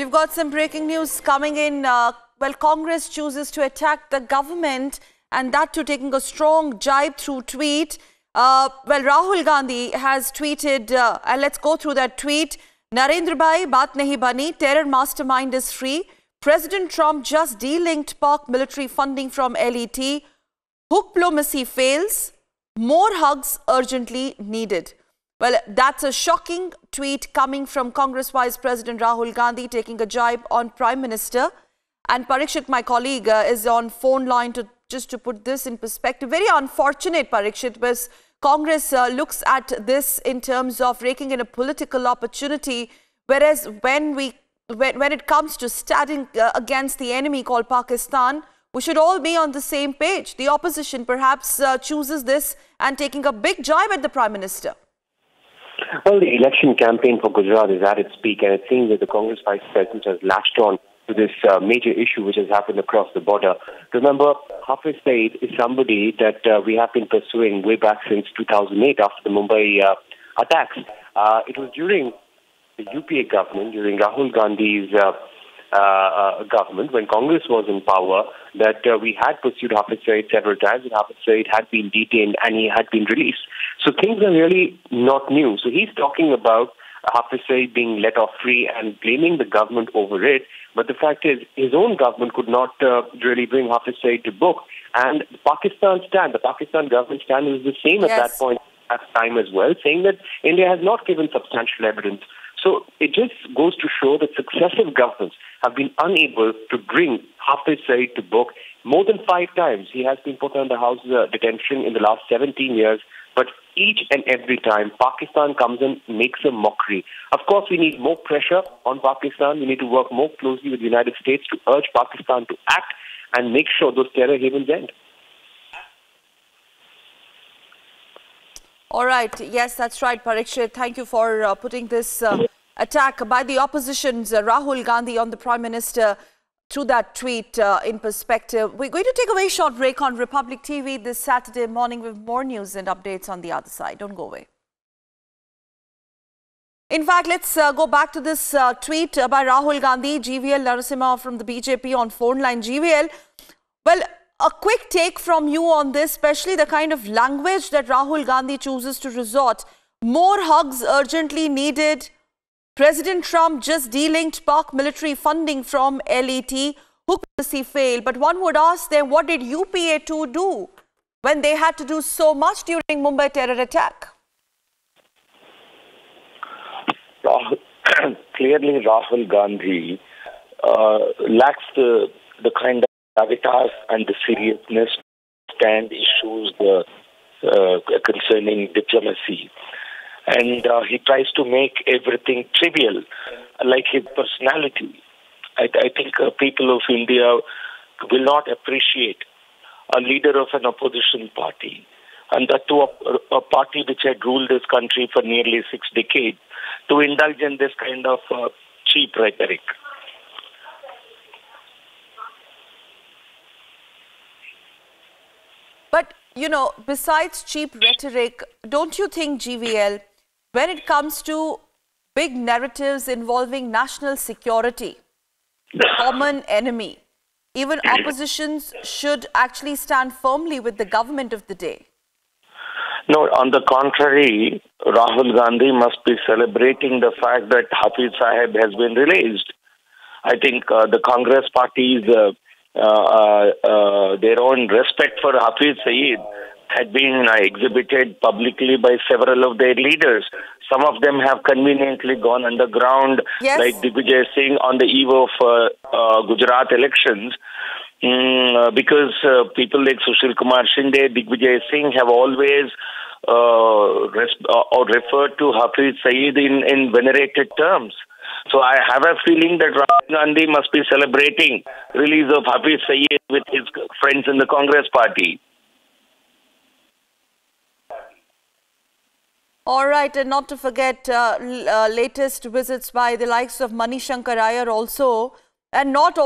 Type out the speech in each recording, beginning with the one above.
We've got some breaking news coming in. Congress chooses to attack the government, and that too taking a strong jibe through tweet. Rahul Gandhi has tweeted, and let's go through that tweet. Narendra Bhai, baat nahi bani, terror mastermind is free. President Trump just delinked Pak military funding from LET. Hugplomacy fails. More hugs urgently needed. Well, that's a shocking tweet coming from Congress Vice President Rahul Gandhi taking a jibe on Prime Minister. And Parikshit, my colleague, is on phone line to put this in perspective. Very unfortunate, Parikshit, because Congress looks at this in terms of raking in a political opportunity, whereas when it comes to standing against the enemy called Pakistan, we should all be on the same page. The opposition perhaps chooses this and taking a big jibe at the Prime Minister. Well, the election campaign for Gujarat is at its peak, and it seems that the Congress Vice President has latched on to this major issue which has happened across the border. Remember, Hafiz Saeed is somebody that we have been pursuing way back since 2008 after the Mumbai attacks. It was during the UPA government, during Rahul Gandhi's government, when Congress was in power, that we had pursued Hafiz Saeed several times, and Hafiz Saeed had been detained and he had been released. So things are really not new. So he's talking about Hafiz Saeed being let off free and blaming the government over it. But the fact is, his own government could not really bring Hafiz Saeed to book. And the Pakistan government stand was the same at that point at time as well, saying that India has not given substantial evidence. So it just goes to show that successive governments have been unable to bring Hafiz Saeed to book. More than 5 times he has been put under house detention in the last 17 years. But each and every time, Pakistan comes and makes a mockery. Of course, we need more pressure on Pakistan. We need to work more closely with the United States to urge Pakistan to act and make sure those terror havens end. All right. Yes, that's right, Parikshit. Thank you for putting this attack by the opposition's Rahul Gandhi on the Prime Minister through that tweet in perspective. We're going to take a very short break on Republic TV this Saturday morning with more news and updates on the other side. Don't go away. In fact, let's go back to this tweet by Rahul Gandhi. GVL Narasimha from the BJP on phone line. GVL, well, a quick take from you on this, especially the kind of language that Rahul Gandhi chooses to resort. More hugs urgently needed. President Trump just delinked Pak military funding from LET. Hugplomacy failed. But one would ask them, what did UPA 2 do when they had to do so much during Mumbai terror attack? Clearly, Rahul Gandhi lacks the kind of gravitas and the seriousness to stand issues concerning diplomacy. And he tries to make everything trivial, like his personality. I think people of India will not appreciate a leader of an opposition party, and that to a party which had ruled this country for nearly 6 decades, to indulge in this kind of cheap rhetoric. But, you know, besides cheap rhetoric, don't you think, GVL, when it comes to big narratives involving national security, the common enemy, even oppositions should actually stand firmly with the government of the day? No, on the contrary, Rahul Gandhi must be celebrating the fact that Hafiz Sahib has been released. I think the Congress party's their own respect for Hafiz Saeed had been exhibited publicly by several of their leaders. Some of them have conveniently gone underground, like Digvijay Singh on the eve of Gujarat elections, because people like Sushil Kumar Shinde, Digvijay Singh have always referred to Hafiz Saeed in venerated terms. So I have a feeling that Rahul Gandhi must be celebrating release of Hafiz Saeed with his friends in the Congress party. All right, and not to forget latest visits by the likes of Manishankar Iyer also, and not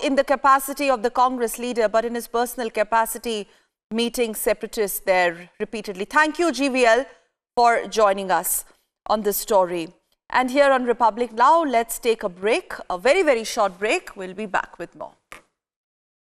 in the capacity of the Congress leader, but in his personal capacity, meeting separatists there repeatedly. Thank you, GVL, for joining us on this story. And here on Republic Now, let's take a break, a very, very short break. We'll be back with more.